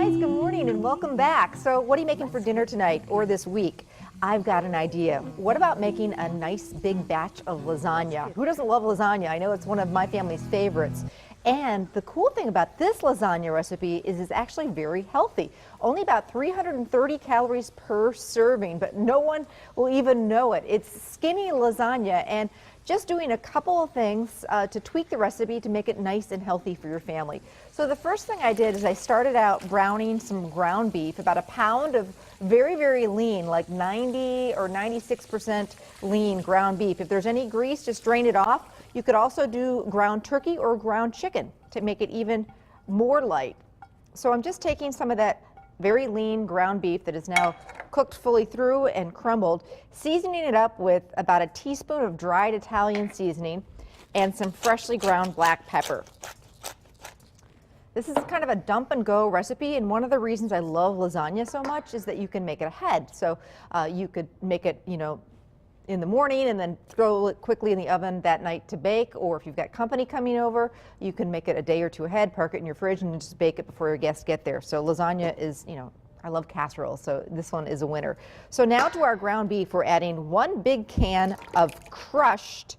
guys, good morning and welcome back. So what are you making for dinner tonight or this week? I've got an idea. What about making a nice big batch of lasagna? Who doesn't love lasagna? I know it's one of my family's favorites. And the cool thing about this lasagna recipe is it's actually very healthy. Only about 330 calories per serving, but no one will even know it. It's skinny lasagna, and just doing a couple of things to tweak the recipe to make it nice and healthy for your family. So the first thing I did is I started out browning some ground beef, about a pound of very, very lean, like 90 or 96% lean ground beef. If there's any grease, just drain it off. You could also do ground turkey or ground chicken to make it even more light. So I'm just taking some of that very lean ground beef that is now cooked fully through and crumbled, seasoning it up with about a teaspoon of dried Italian seasoning and some freshly ground black pepper. This is kind of a dump and go recipe, and one of the reasons I love lasagna so much is that you can make it ahead. So you could make it, in the morning and then throw it quickly in the oven that night to bake, or if you've got company coming over, you can make it a day or two ahead, park it in your fridge, and just bake it before your guests get there. So lasagna is, I love casserole, so this one is a winner. So now to our ground beef, we're adding 1 big can of crushed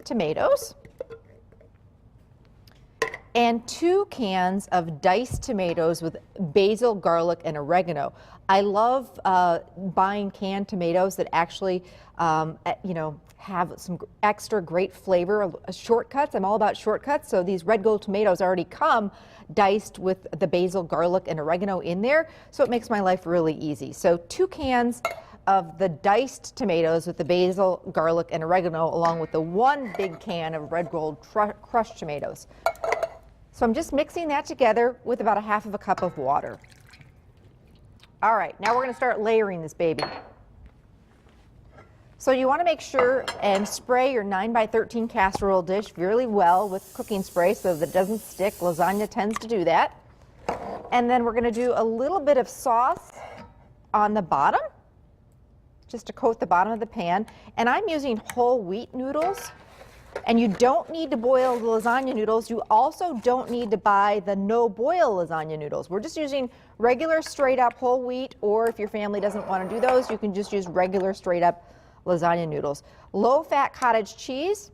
tomatoes and 2 cans of diced tomatoes with basil, garlic, and oregano. I love buying canned tomatoes that actually, have some extra great flavor, shortcuts. I'm all about shortcuts. So these red gold tomatoes already come diced with the basil, garlic, and oregano in there. So it makes my life really easy. So 2 cans of the diced tomatoes with the basil, garlic, and oregano, along with the 1 big can of red gold crushed tomatoes. So I'm just mixing that together with about a half of a cup of water. All right, now we're going to start layering this baby. So you want to make sure and spray your 9x13 casserole dish really well with cooking spray so that it doesn't stick. Lasagna tends to do that. And then we're going to do a little bit of sauce on the bottom, just to coat the bottom of the pan. And I'm using whole wheat noodles. And you don't need to boil the lasagna noodles. You also don't need to buy the no-boil lasagna noodles. We're just using regular straight-up whole wheat, or if your family doesn't want to do those, you can just use regular straight-up lasagna noodles. Low-fat cottage cheese.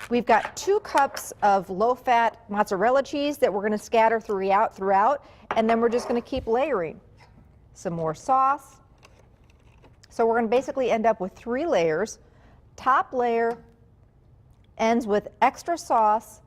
We've got 2 cups of low-fat mozzarella cheese that we're going to scatter throughout, and then we're just going to keep layering. Some more sauce. So we're going to basically end up with 3 layers. Top layer ends with extra sauce,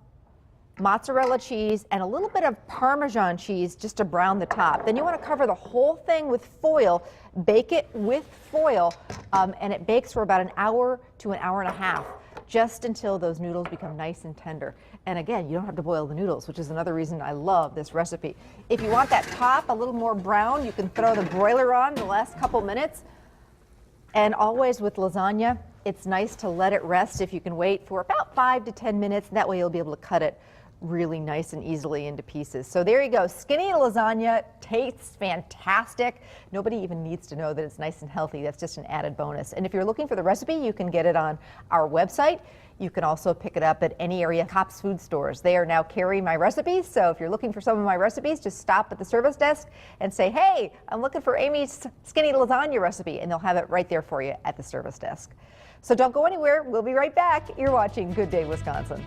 mozzarella cheese, and a little bit of Parmesan cheese just to brown the top. Then you want to cover the whole thing with foil, bake it with foil, and it bakes for about an hour to an hour and a half, just until those noodles become nice and tender. And again, you don't have to boil the noodles, which is another reason I love this recipe. If you want that top a little more brown, you can throw the broiler on the last couple minutes. And always with lasagna, it's nice to let it rest if you can wait for about 5 to 10 minutes. That way you'll be able to cut it really nice and easily into pieces. So there you go. Skinny lasagna tastes fantastic. Nobody even needs to know that it's nice and healthy. That's just an added bonus. And if you're looking for the recipe, you can get it on our website. You can also pick it up at any area Kopp's food stores. They are now carrying my recipes. So if you're looking for some of my recipes, just stop at the service desk and say, hey, I'm looking for Amy's skinny lasagna recipe, and they'll have it right there for you at the service desk. So don't go anywhere. We'll be right back. You're watching Good Day Wisconsin.